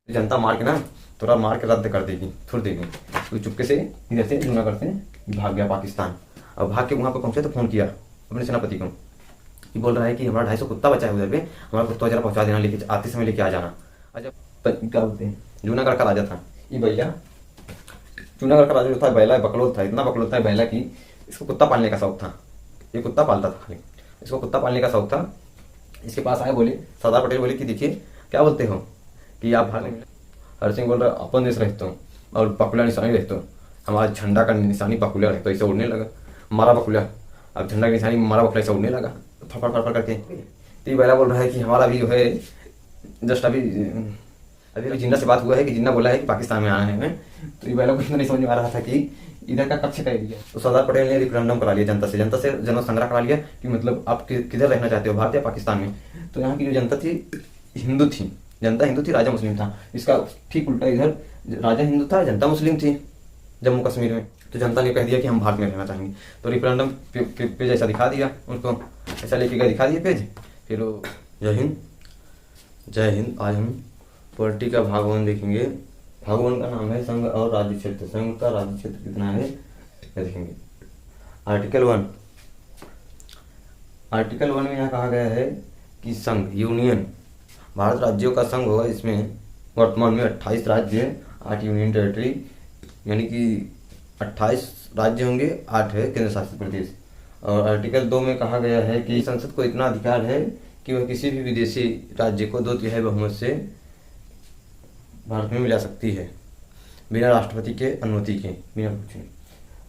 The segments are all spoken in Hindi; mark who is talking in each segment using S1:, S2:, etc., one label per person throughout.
S1: जनता मार के ना थोड़ा मार के रद्द कर देगी, छोड़ देगी। तो चुपके से इधर से जुना करते हैं भाग गया पाकिस्तान। अब भाग के वहाँ पर पहुँचे तो फ़ोन किया अपने सेनापति को कि बोल रहा है कि हमारा 250 कुत्ता बचा है उधर पे, हमारा कुत्ता जरा पहुँचा देना, लेके आते समय लेके आ जाना। अच्छा क्या बोलते हैं, जूनागढ़ का राजा था ये भैया। जूनागढ़ का राजा जो था बैला बकलोल था, इतना बकलोल था बैला की इसको कुत्ता पालने का शौक था। ये कुत्ता पालता था खाली, इसको कुत्ता पालने का शौक था। इसके पास आए, बोले सरदार पटेल बोले कि देखिए क्या बोलते हो कि आप भाग। हर सिंह बोल रहा अपन देश रहते हो और पकुला निशानी रहते हो, हमारा झंडा का निशानी पकुला रहता है, ऐसे उड़ने लगा मारा बकुला। अब झंडा की निशानी मारा बकुला ऐसे उड़ने लगा फड़फड़ फड़फड़ करके। तो ये बैला बोल रहा है कि हमारा भी जो है जस्ट अभी अभी जिन्ना से बात हुआ है कि जिन्ना बोला है कि पाकिस्तान में आना है हमें। तो ये बैला को इतना नहीं समझ में आ रहा था कि इधर का कक्ष का एरिया। तो सरदार पटेल ने रिफरेंडम करा लिया जनता से जन संग्रह करा लिया कि मतलब आप किधर रहना चाहते हो, भारत या पाकिस्तान में। तो यहाँ की जो जनता थी हिंदू थी, जनता हिंदू थी, राजा मुस्लिम था। इसका ठीक उल्टा, इधर राजा हिंदू था, जनता मुस्लिम थी जम्मू कश्मीर में। तो जनता ने कह दिया कि हम भारत में रहना चाहेंगे। तो रिफरेंडम पेज ऐसा दिखा दिया उनको, ऐसा लेके गए दिखा दिए पेज। फिर वो जय हिंद जय हिंद। आज हम पॉलिटी का भाग 1 देखेंगे। भाग 1 का नाम है संघ और राज्य क्षेत्र। संघ का राज्य क्षेत्र कितना है ये देखेंगे। आर्टिकल 1 में यहाँ कहा गया है कि संघ यूनियन भारत राज्यों का संघ होगा। इसमें वर्तमान में 28 राज्य 8 यूनियन टेरिटरी, यानी कि 28 राज्य होंगे, 8 है केंद्र शासित प्रदेश। और आर्टिकल 2 में कहा गया है कि संसद को इतना अधिकार है कि वह किसी भी विदेशी राज्य को 2/3 बहुमत से भारत में मिला सकती है बिना राष्ट्रपति के अनुमति के, बिना पूछे।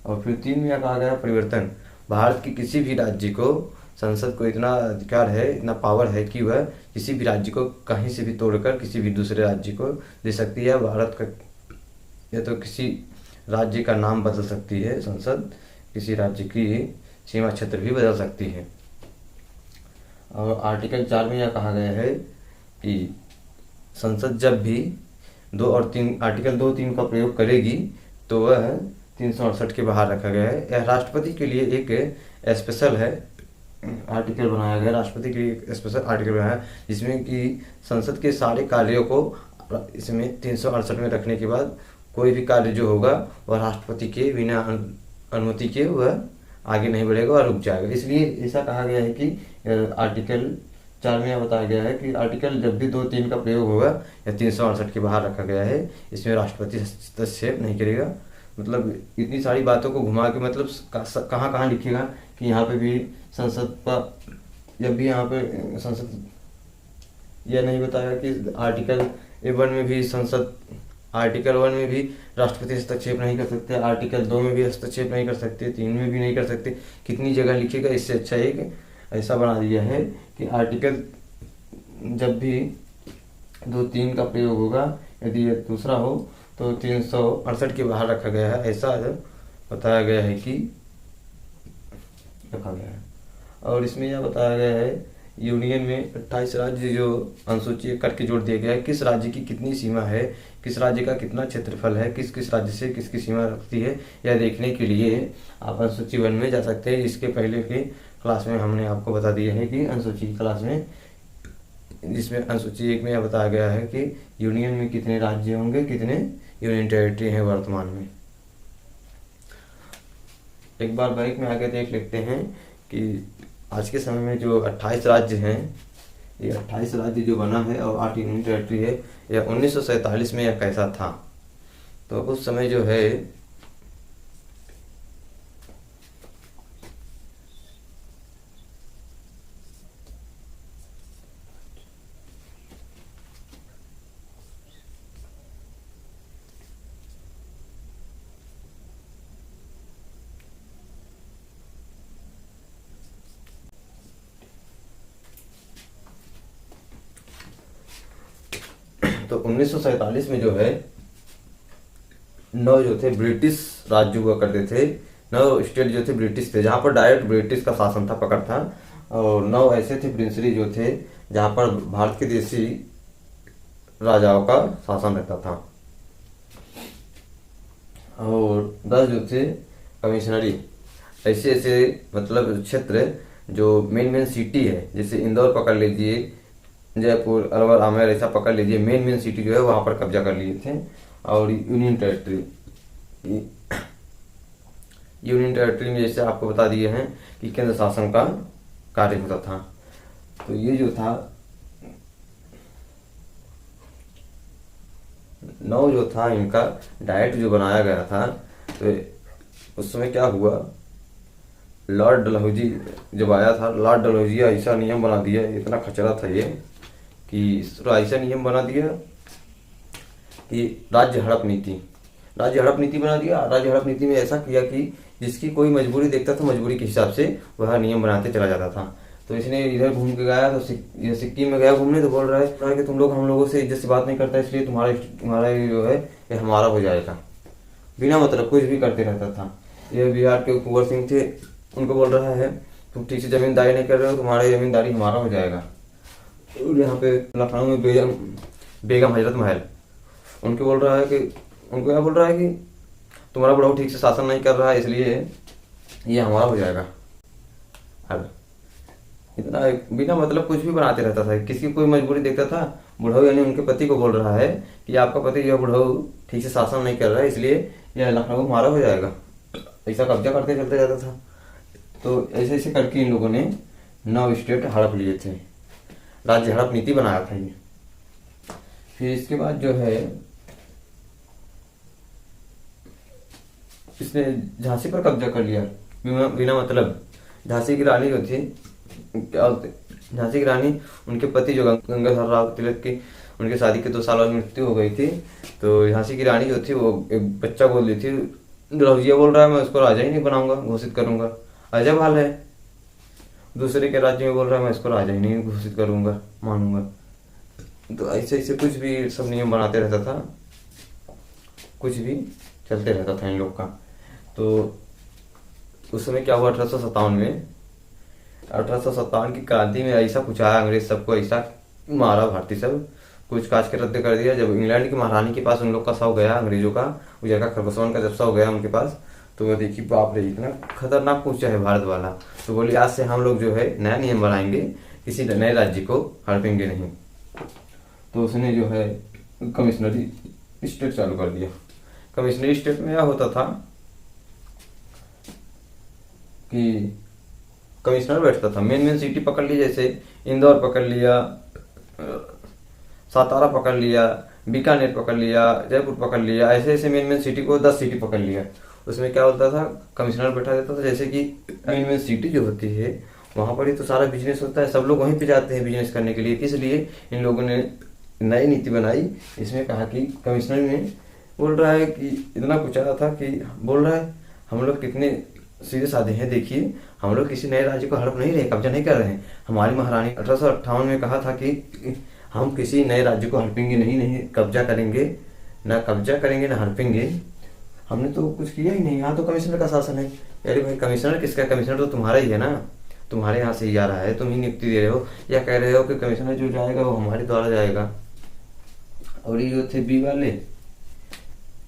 S1: और फिर 3 में कहा गया परिवर्तन, भारत के किसी भी राज्य को संसद को इतना अधिकार है, इतना पावर है कि वह किसी भी राज्य को कहीं से भी तोड़कर किसी भी दूसरे राज्य को दे सकती है। भारत का या तो किसी राज्य का नाम बदल सकती है संसद, किसी राज्य की सीमा क्षेत्र भी बदल सकती है। और आर्टिकल 4 में यह कहा गया है कि संसद जब भी 2 और 3 आर्टिकल 2, 3 का प्रयोग करेगी तो वह 368 के बाहर रखा गया है। यह राष्ट्रपति के लिए एक स्पेशल है आर्टिकल बनाया गया, राष्ट्रपति के लिए एक स्पेशल आर्टिकल बनाया है, जिसमें कि संसद के सारे कार्यों को इसमें 368 में रखने के बाद कोई भी कार्य जो होगा वह राष्ट्रपति के बिना अनुमति के वह आगे नहीं बढ़ेगा और रुक जाएगा। इसलिए ऐसा कहा गया है कि आर्टिकल 4 में बताया गया है कि आर्टिकल जब भी 2, 3 का प्रयोग होगा या 368 के बाहर रखा गया है, इसमें राष्ट्रपति हस्तक्षेप नहीं करेगा। मतलब इतनी सारी बातों को घुमा के मतलब कहाँ कहाँ लिखेगा कि यहाँ पे भी संसद का, जब भी यहाँ पे संसद यह नहीं बताया कि आर्टिकल 1 में भी संसद, आर्टिकल 1 में भी राष्ट्रपति हस्तक्षेप नहीं कर सकते, आर्टिकल 2 में भी हस्तक्षेप नहीं कर सकते, 3 में भी नहीं कर सकते। कितनी जगह लिखेगा, इससे अच्छा एक ऐसा बना दिया है कि आर्टिकल जब भी 2, 3 का प्रयोग होगा, यदि यह दूसरा हो तो 368 के बाहर रखा गया है, ऐसा बताया गया है कि रखा गया है। और इसमें यह बताया गया है यूनियन में 28 राज्य जो अनुसूची करके जोड़ दिया गया है, किस राज्य की कितनी सीमा है, किस राज्य का कितना क्षेत्रफल है, किस किस राज्य से किसकी सीमा रखती है, यह देखने के लिए आप अनुसूची 1 में जा सकते हैं। इसके पहले के क्लास में हमने आपको बता दिया है कि अनुसूची की क्लास में, जिसमें अनुसूची 1 में यह बताया गया है कि यूनियन में कितने राज्य होंगे, कितने यूनियन टेरिटरी हैं वर्तमान में। एक बार बैक में आके देख लेते हैं कि आज के समय में जो 28 राज्य हैं, ये 28 राज्य जो बना है और 8 यूनियन टेरिटरी है, यह 1947 में यह कैसा था। तो उस समय जो है तो 1947 में जो है 9 जो थे ब्रिटिश राज्य हुआ करते थे, 9 स्टेट जो थे ब्रिटिश थे, जहाँ पर डायरेक्ट ब्रिटिश का शासन था, पकड़ था। और 9 ऐसे थे प्रिंसली जो थे जहाँ पर भारत के देशी राजाओं का शासन रहता था। और 10 जो थे कमिश्नरी, ऐसे ऐसे मतलब क्षेत्र जो मेन सिटी है, जैसे इंदौर पकड़ लीजिए, जयपुर, अलवर, आमेर ऐसा पकड़ लीजिए, मेन मेन सिटी जो है वहाँ पर कब्जा कर लिए थे। और यूनियन टेरिटरी में जैसे आपको बता दिए हैं कि केंद्र शासन का कार्य होता था। तो ये जो था नौ जो था इनका डाइट जो बनाया गया था, तो उस समय क्या हुआ, लॉर्ड डलहौजी जब आया था, लॉर्ड डलहौजी ऐसा नियम बना दिया, इतना खचरा था ये कि ऐसा नियम बना दिया कि राज्य हड़प नीति बना दिया। राज्य हड़प नीति में ऐसा किया कि जिसकी कोई मजबूरी देखता था, मजबूरी के हिसाब से वह नियम बनाते चला जाता था। तो इसने इधर घूम के गया, तो ये सिक्किम में गया घूमने, तो बोल रहा है कि तुम लोग हम लोगों से इज्जत से बात नहीं करता, इसलिए तुम्हारा जो है ये हमारा हो जाएगा। बिना मतलब कुछ भी करते रहता था। ये बिहार के कुंवर सिंह थे, उनको बोल रहा है तुम ठीक से जमींदारी नहीं कर रहे हो, तुम्हारी जमींदारी हमारा हो जाएगा। और यहाँ पे लखनऊ में बेगम हजरत महल, उनको बोल रहा है कि उनको क्या बोल रहा है कि तुम्हारा बड़ा ठीक से शासन नहीं कर रहा है, इसलिए ये हमारा हो जाएगा। अब इतना बिना मतलब कुछ भी बनाते रहता था, किसी कोई मजबूरी देखता था, बुढ़ऊ यानी उनके पति को बोल रहा है कि आपका पति जो बुढ़ऊ ठीक से शासन नहीं कर रहा है, इसलिए यह लखनऊ हमारा हो जाएगा। ऐसा कब्जा करते चलते जाता था। तो ऐसे ऐसे करके इन लोगों ने 9 स्टेट हड़प लिए थे, राज्य हड़प नीति बनाया था ये। फिर इसके बाद जो है इसने झांसी पर कब्जा कर लिया बिना मतलब। झांसी की रानी जो थी, क्या झांसी की रानी, उनके पति जो गंगाधर राव तिलक की, उनके शादी के 2 साल बाद मृत्यु हो गई थी। तो झांसी की रानी जो थी वो एक बच्चा बोल रही थी, डलहौजिया बोल रहा है मैं उसको राजा ही नहीं बनाऊंगा, घोषित करूंगा। अजब हाल है, दूसरे के राज्य में बोल रहा है मैं इसको राजा ही नहीं घोषित करूंगा, मानूंगा। तो ऐसे ऐसे कुछ भी सब नियम बनाते रहता था, कुछ भी चलते रहता था इन लोग का। तो उस समय क्या हुआ 1857 में, 1857 की क्रांति में ऐसा कुछ आया, अंग्रेज सबको ऐसा मारा, भारतीय सब कुछ काज के रद्द कर दिया। जब इंग्लैंड की महारानी के पास उन लोग का शव गया, अंग्रेजों का, उजर का खरगोशवन का जब शव गया उनके पास, तो वो देखी बाप रे इतना खतरनाक पूछा है भारत वाला। तो बोली आज से हम लोग जो है नया नियम बनाएंगे, किसी नए राज्य को हड़पेंगे नहीं। तो उसने जो है कमिश्नरी स्टेट चालू कर दिया। कमिश्नरी स्टेट में क्या होता था कि कमिश्नर बैठता था, मेन सिटी पकड़ ली, जैसे इंदौर पकड़ लिया, सातारा पकड़ लिया, बीकानेर पकड़ लिया, जयपुर पकड़ लिया, ऐसे ऐसे मेन सिटी को 10 सिटी पकड़ लिया। उसमें क्या होता था, कमिश्नर बैठा देता था। जैसे कि मेन सिटी जो होती है वहाँ पर ही तो सारा बिजनेस होता है, सब लोग वहीं पे जाते हैं बिजनेस करने के लिए। इसलिए इन लोगों ने नई नीति बनाई, इसमें कहा कि कमिश्नर ने बोल रहा है कि इतना कुछ आया था कि बोल रहा है हम लोग कितने सीधे साधे हैं, देखिए हम लोग किसी नए राज्य को हड़प नहीं रहे, कब्जा नहीं कर रहे हैं। हमारी महारानी 1858 में कहा था कि हम किसी नए राज्य को हड़पेंगे नहीं कब्जा करेंगे, ना कब्जा करेंगे ना हड़पेंगे। हमने तो कुछ किया ही नहीं, यहाँ तो कमिश्नर का शासन है। अरे भाई कमिश्नर किसका, कमिश्नर तो तुम्हारा ही है ना, तुम्हारे यहाँ से ही जा रहा है, तुम ही नियुक्ति दे रहे हो, या कह रहे हो कि कमिश्नर जो जाएगा वो हमारे द्वारा जाएगा। और ये जो थे बी वाले,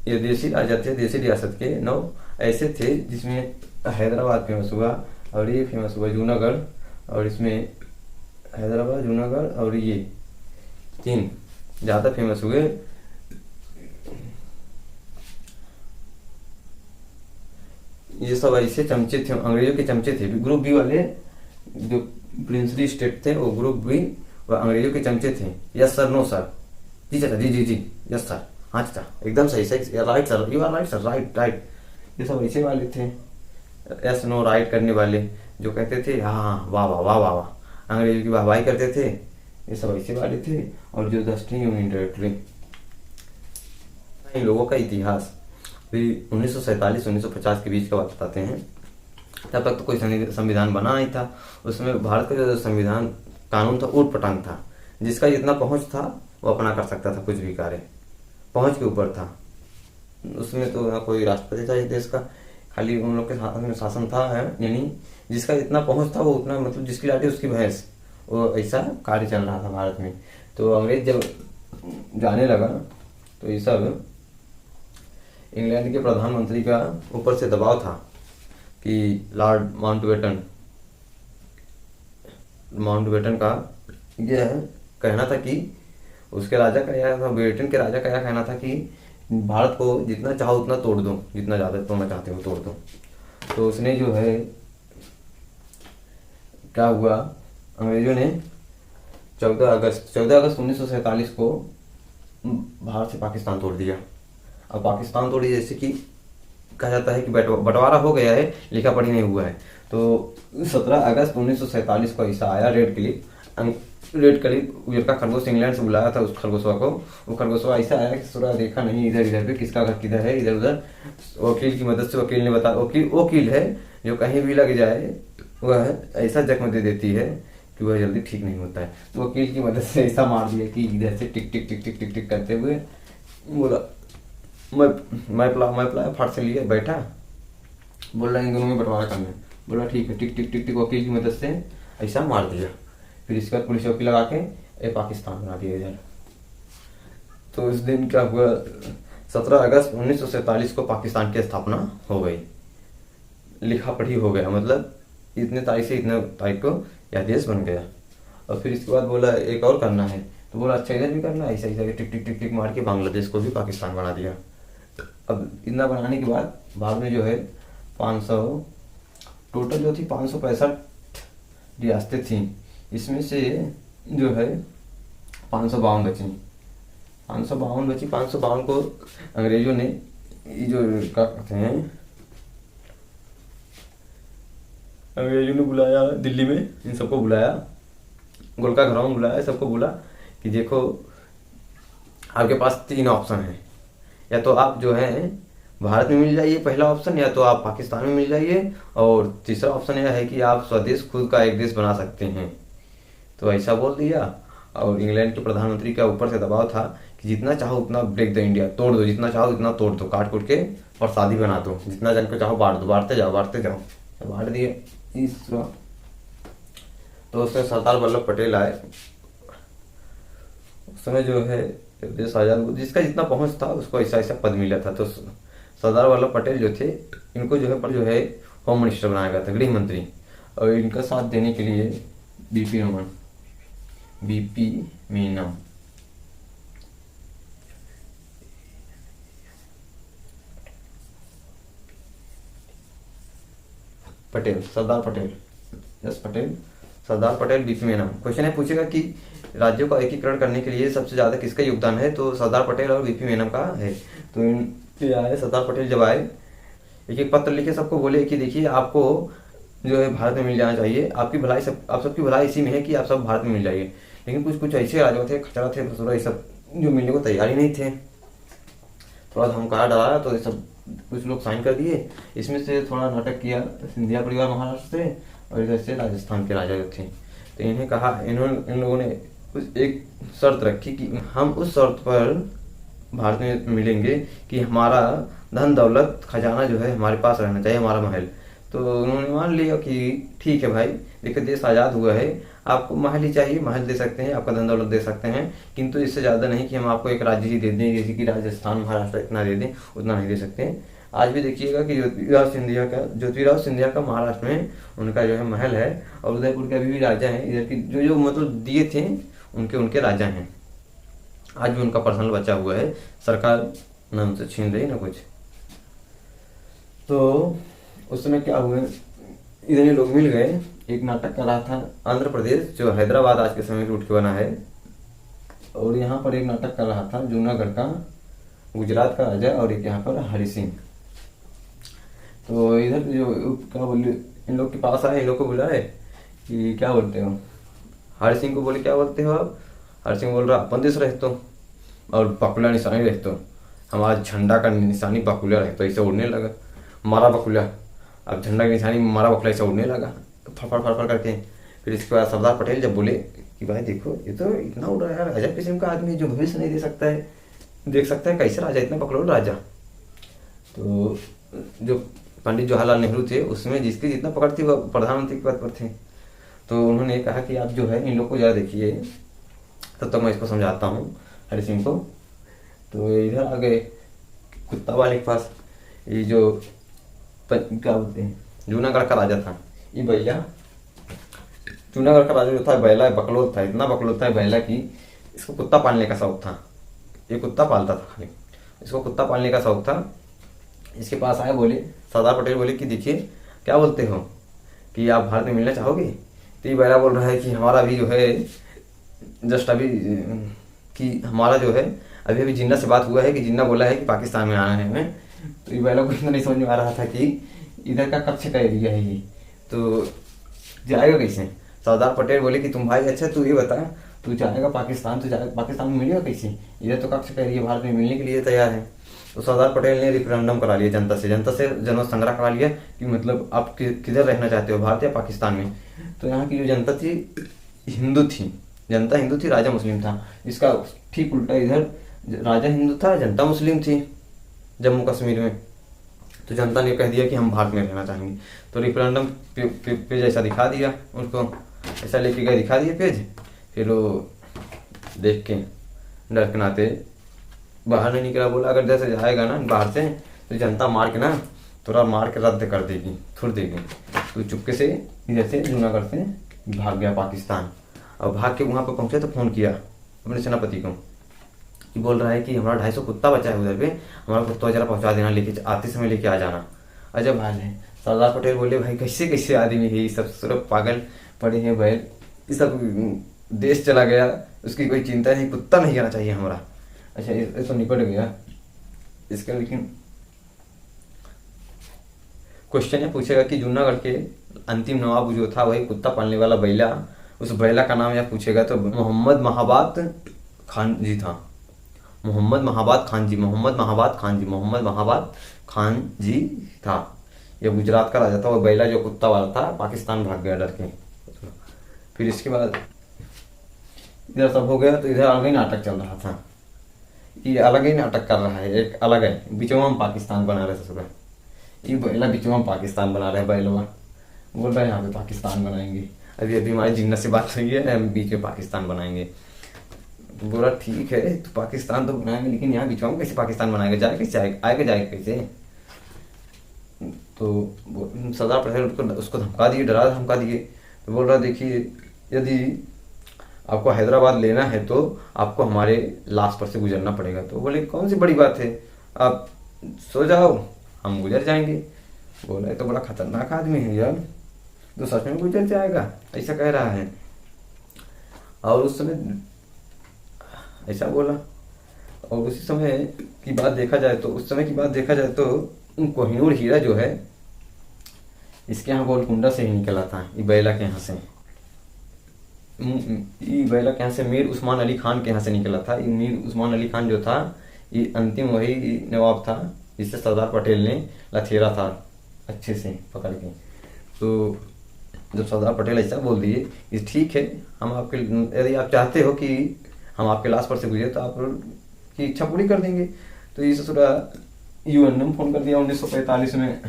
S1: ये देसी राजा थे, देसी रियासत के 9 ऐसे थे, जिसमें हैदराबाद फेमस हुआ, और ये फेमस हुआ जूनागढ़, और इसमें हैदराबाद, जूनागढ़ और ये 3 ज़्यादा फेमस हुए। ये सब ऐसे चमचे थे, अंग्रेजों के चमचे थे। ग्रुप बी वाले जो प्रिंसली स्टेट थे वो ग्रुप बी वो अंग्रेजों के चमचे थे। यस सर, नो सर, जी चाचा, जी जी जी, यस सर, हाँ चाचा, एकदम सही सही, right sir, you are right sir, right right. ये सब ऐसे वाले थे, यस नो राइट करने वाले, जो कहते थे हाँ वाह वाह वाह वाह वाह, अंग्रेजों की वाहवाही करते थे। ये सब ऐसे वाले थे। और जो 10वीं यूनियन टेरिटरी, इन लोगों का इतिहास भी 1947-1950 के बीच का बात बताते हैं। तब तक तो कोई संविधान बना नहीं था। उसमें भारत का जो संविधान कानून था ऊट पटांग था, जिसका जितना पहुंच था वो अपना कर सकता था, कुछ भी कार्य पहुंच के ऊपर था। उसमें तो ना कोई राष्ट्रपति था इस देश का, खाली उन लोग के में शासन था, यानी जिसका इतना पहुंच था वो उतना, मतलब जिसकी लाठी उसकी भैंस, वो ऐसा कार्य चल रहा था भारत में। तो अंग्रेज जब जाने लगा तो ये सब इंग्लैंड के प्रधानमंत्री का ऊपर से दबाव था कि माउंटबेटन का यह कहना था कि उसके राजा का यह था, ब्रिटेन के राजा का यह कहना था कि भारत को जितना चाहो उतना तोड़ दो, जितना ज़्यादा तोड़ना चाहते हो तोड़ दो। तो उसने जो है क्या हुआ, अंग्रेजों ने 14 अगस्त 1947 को भारत से पाकिस्तान तोड़ दिया। अब पाकिस्तान तोड़ी जैसे कि कहा जाता है कि बंटवारा हो गया है, लिखा पढ़ी नहीं हुआ है। तो 17 अगस्त 1947 को ऐसा आया रेड क्लिफ उजर का खरगोश इंग्लैंड से बुलाया था उस खरगोशवा को। वो खरगोशवा ऐसा आया कि थोड़ा देखा नहीं इधर इधर पे किसका घर किधर है, इधर उधर वकील की मदद से वकील ने बता, वकील है जो कहीं भी लग जाए वह ऐसा जख्म दे देती है कि वह जल्दी ठीक नहीं होता है। तो वकील की मदद से ऐसा मार दिया कि इधर से टिक टिक टिक टिक टिक टिक करते हुए बोला मैं प्ला फाट से लिए बैठा, बोल रहा इन दोनों में बंटवारा करना है। बोला ठीक है, टिक टिक टिक टिक वकील की मदद से ऐसा मार दिया। फिर इसके बाद पुलिस चौकी लगा के ये पाकिस्तान बना दिया इधर। तो उस दिन क्या हुआ, 17 अगस्त 1947 को पाकिस्तान की स्थापना हो गई, लिखा पढ़ी हो गया, मतलब इतने तारीख से इतने तारीख को यह देश बन गया। और फिर इसके बाद बोला एक और करना है, तो बोला अच्छा इधर भी करना है, ऐसा ऐसा टिक टिक टिक टिक मार के बांग्लादेश को भी पाकिस्तान बना दिया। अब इतना बनाने के बाद भारत में जो है 500 टोटल जो थी 565 रियासतें थी, इसमें से जो है 552 बची। 552 बची, 552 को अंग्रेजों ने जो क्या कहते हैं, अंग्रेजों ने बुलाया दिल्ली में, इन सबको बुलाया, गोलका घराव में बुलाया, सबको बोला कि देखो आपके पास 3 ऑप्शन है, या तो आप जो है भारत में मिल जाइए पहला ऑप्शन, या तो आप पाकिस्तान में मिल जाइए, और तीसरा ऑप्शन यह है कि आप स्वदेश खुद का एक देश बना सकते हैं। तो ऐसा बोल दिया। और इंग्लैंड के प्रधानमंत्री का ऊपर से दबाव था कि जितना चाहो उतना ब्रेक द इंडिया, तोड़ दो, जितना चाहो उतना तोड़ दो, काट कुट के और शादी बना दो, जितना जन को चाहो बांट दो, बांटते जाओ बांटते जाओ। तो बांट दिए तो उसमें सरदार वल्लभ पटेल आए। उस समय जो है देश आजाद, जिसका जितना पहुंच था उसको ऐसा ऐसा पद मिला था। तो सरदार वल्लभ पटेल जो थे, इनको जो है होम मिनिस्टर बनाया गया था, गृह मंत्री। और इनका साथ देने के लिए BP Meenam Patel, Sardar Patel BP Meenam. Question है पूछेगा कि राज्यों का एकीकरण करने के लिए सबसे ज्यादा किसका योगदान है, तो सरदार पटेल और बीपी मीनम का है। तो इन आए सरदार पटेल जब आए, एक पत्र लिखे, सबको बोले कि देखिए आपको जो है भारत में मिल जाना चाहिए, आपकी भलाई आप सबकी भलाई इसी में है कि आप सब भारत में मिल जाइए। लेकिन कुछ ऐसे राजा थे, खचरा थे, फसुरा, ये सब जो मिलने को तैयार ही नहीं थे। थोड़ा धमकाया डराया तो ये सब कुछ लोग साइन कर दिए। इसमें से थोड़ा नाटक किया सिंधिया परिवार महाराष्ट्र से, और इधर से राजस्थान के राजा जो थे। तो इन्हें कहा, इन लोगों ने कुछ एक शर्त रखी कि हम उस शर्त पर भारत में मिलेंगे कि हमारा धन दौलत खजाना जो है हमारे पास रहना चाहिए, हमारा महल। तो उन्होंने मान लिया कि ठीक है भाई, देखिए देश आज़ाद हुआ है, आपको महल ही चाहिए, महल दे सकते हैं, आपका धन दौलत दे सकते हैं, किंतु इससे ज़्यादा नहीं कि हम आपको एक राज्य ही दे दें, जैसे कि राजस्थान महाराष्ट्र इतना दे दें, उतना नहीं दे सकते हैं। आज भी देखिएगा कि ज्योतिराव सिंधिया का महाराष्ट्र में उनका जो है महल है, और उदयपुर के अभी भी राजा हैं, इधर की जो मतलब दिए थे उनके राजा हैं। आज भी उनका पर्सनल बचा हुआ है, सरकार नाम से छीन रही ना कुछ। तो उस समय क्या हुआ, इधर ये लोग मिल गए, एक नाटक कर रहा था आंध्र प्रदेश, जो हैदराबाद आज के समय में रूट के बना है, और यहाँ पर एक नाटक कर रहा था जूनागढ़ का, गुजरात का राजा, और एक यहाँ पर हरि सिंह। तो इधर जो क्या बोले, इन लोग के पास आए, इन लोग को बुलाए कि क्या बोलते हो, हरि सिंह को बोले क्या बोलते हो आप। हरि सिंह बोल रहा अपन देश रहते हो और बकुला निशानी रहते हो, हमारा झंडा का निशानी बकुला रहते हो, ऐसे उड़ने लगा, मारा बकुला, अब झंडा की निशानी मारा बकुला ऐसा उड़ने लगा फड़ करके। फिर इसके बाद सरदार पटेल जब बोले कि भाई देखो ये तो इतना उड़ रहा है, अजब किस्म का आदमी जो भविष्य नहीं देख सकता है, कैसे राजा इतना पकड़ो राजा। तो जो पंडित जवाहरलाल नेहरू थे, उसमें जिसकी जितना पकड़ थी वह प्रधानमंत्री के पद पर थे। तो उन्होंने कहा कि आप जो है इन लोग को जरा देखिए, तब तक मैं इसको समझाता हूँ हरि सिंह को। तो इधर आ गए कुत्ता वाले के पास, ये जो क्या बोलते हैं जूनागढ़ का राजा था, ये भैया जूनागढ़ का राजा जो था बैला बकलोल था, इतना बकलोल था बैला की इसको कुत्ता पालने का शौक था। ये कुत्ता पालता था खाली, इसको कुत्ता पालने का शौक था। इसके पास आए, बोले सरदार पटेल बोले कि देखिए क्या बोलते हो कि आप भारत में मिलना चाहोगे। तो ये बैला बोल रहा है कि हमारा भी जो है जस्ट अभी कि हमारा जो है अभी अभी जिन्ना से बात हुआ है कि जिन्ना बोला है कि पाकिस्तान में आना है हमें। तो ये बैला को इतना नहीं समझ में आ रहा था कि इधर का कच्छ का एरिया है ये, तो जाएगा कैसे। सरदार पटेल बोले कि तुम भाई अच्छा तू ये बता, तू जाएगा पाकिस्तान, तो जाएगा पाकिस्तान में मिलेगा कैसे, इधर तो कक्ष का एरिया भारत में मिलने के लिए तैयार है। तो सरदार पटेल ने रिफरेंडम करा लिया जनता से जनमत संग्रह करा लिया कि मतलब आप किधर रहना चाहते हो, भारत या पाकिस्तान में। तो यहाँ की जो जनता थी हिंदू थी, जनता हिंदू थी, राजा मुस्लिम था। इसका ठीक उल्टा इधर राजा हिंदू था, जनता मुस्लिम थी जम्मू कश्मीर में। तो जनता ने कह दिया कि हम भारत में रहना चाहेंगे। तो रेफरेंडम पेज ऐसा दिखा दिया उसको, ऐसा लेके गए दिखा दिया पेज। फिर वो देख के डर के नाते बाहर नहीं निकला, बोला अगर जैसे जाएगा ना बाहर से तो जनता मार के ना थोड़ा मार के रद्द कर देगी, छोड़ देगी। तो चुपके से इधर से जूनागढ़ से भाग गया पाकिस्तान। और भाग के वहाँ पर पहुँचे तो फ़ोन किया अपने सेनापति को कि बोल रहा है कि हमारा 250 कुत्ता बचा है उधर पे, हमारा कुत्ता जरा पहुँचा देना, लेके आते समय लेके आ जाना। अजब हाल है। सरदार पटेल बोले भाई कैसे कैसे आदमी है ये सब, सिर्फ पागल पड़े हैं बैल, ये सब देश चला गया उसकी कोई चिंता नहीं, कुत्ता नहीं आना चाहिए हमारा। अच्छा ये तो निपट गया इसका। लेकिन क्वेश्चन ये पूछेगा कि जूनागढ़ के अंतिम नवाब जो था वही कुत्ता पालने वाला बैला, उस बैला का नाम यह पूछेगा तो मोहम्मद महाबात खान जी था। मोहम्मद महाबात खान जी, मोहम्मद महाबात खान जी, मोहम्मद महाबात खान जी था। यह गुजरात का राजा था। वो बैला जो कुत्ता वाला था पाकिस्तान भाग गया डर के। फिर इसके बाद इधर सब हो गया तो इधर अलग ही नाटक चल रहा था। ये अलग ही नाटक कर रहा है, एक अलग है बिचवा में पाकिस्तान बना रहे ससुरा। ये बैला बिचवा में पाकिस्तान बना रहे, बैलवा बोल रहे हैं यहाँ पे पाकिस्तान बनाएंगे। अभी अभी हमारी जिन्ना से बात हुई है, हम बीच में पाकिस्तान बनाएंगे। तो बोला ठीक है तो पाकिस्तान तो बनाएंगे, लेकिन यहाँ बिचवा में कैसे पाकिस्तान बनाएंगे, जाए कैसे आएगा जाएगा कैसे। तो सरदार पटेल उसको धमका दिए, डरा धमका दिए। तो बोल रहा देखिए यदि आपको हैदराबाद लेना है तो आपको हमारे लाश पर से गुजरना पड़ेगा। तो बोले कौन सी बड़ी बात है, आप सो जाओ हम गुजर जाएंगे। बोला तो बड़ा खतरनाक आदमी है यार, तो सच में गुजर जाएगा ऐसा कह रहा है। और उस समय ऐसा बोला। और उसी समय की बात देखा जाए तो कोहिनूर हीरा जो है इसके यहाँ गोलकुंडा से ही निकला था, ये बैला के यहाँ से। ये बैला के यहाँ से मीर उस्मान अली खान के यहाँ से निकला था। ये मीर उस्मान अली खान जो था ये अंतिम वही नवाब था जिससे सरदार पटेल ने लथेरा था अच्छे से पकड़ के। तो जब सरदार पटेल ऐसा बोल दिए कि ठीक है हम आपके, यदि आप चाहते हो कि हम आपके लाश पर से गुजरे तो आप की इच्छा पूरी कर देंगे। तो ये ससुरा यूएनओ फोन कर दिया। 1945 में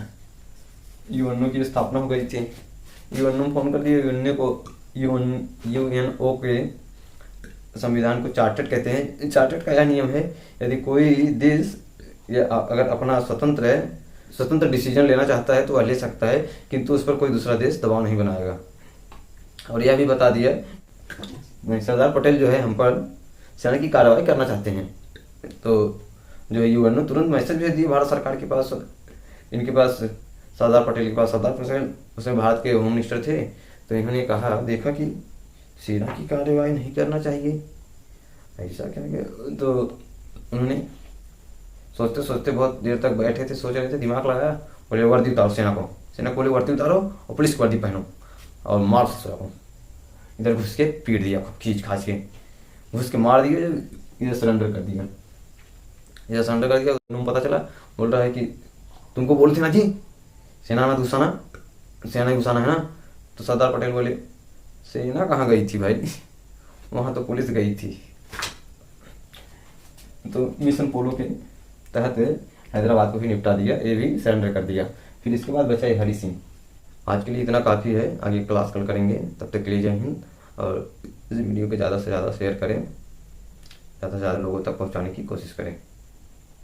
S1: यूएनओ की स्थापना हो गई थी। यूएनओ फोन कर दिया। यूएनओ के संविधान को चार्टर्ड कहते हैं। चार्टर्ड का यह नियम है यदि कोई देश या अगर अपना स्वतंत्र डिसीजन लेना चाहता है तो वह ले सकता है, किंतु उस पर कोई दूसरा देश दबाव नहीं बनाएगा। और यह भी बता दिया सरदार पटेल जो है हम पर सेना की कार्रवाई करना चाहते हैं। तो जो यूएनओ तुरंत मैसेज भेज दिए भारत सरकार के पास, इनके पास सरदार पटेल के पास। सरदार पटेल उसमें भारत के होम मिनिस्टर थे। तो इन्होंने कहा देखा कि सेना की कार्रवाई नहीं करना चाहिए, ऐसा क्या गया। तो उन्होंने सोचते सोचते बहुत देर तक बैठे थे, सोच रहे थे, दिमाग लगाया, बोले वर्दी उतारो सेना को बोले वर्दी उतारो और पुलिस की वर्दी पहनो और मार ससुरा को। इधर घुस के पीट दिया, खींच खाच के घुस के मार दिया। इधर सरेंडर कर दिया। उन्हें पता चला, बोल रहा है कि तुमको बोलते ना जी सेना में घुसाना, सेना घुसाना है ना। तो सरदार पटेल बोले सेना कहाँ गई थी भाई, वहाँ तो पुलिस गई थी। तो मिशन पोलो के तहत हैदराबाद को भी निपटा दिया, ये भी सरेंडर कर दिया। फिर इसके बाद बचा हरि सिंह। आज के लिए इतना काफ़ी है, आगे क्लास कल करेंगे। तब तक के लिए जय हिंद। और इस वीडियो को ज़्यादा से ज़्यादा शेयर करें, ज़्यादा से ज़्यादा लोगों तक पहुँचाने की कोशिश करें।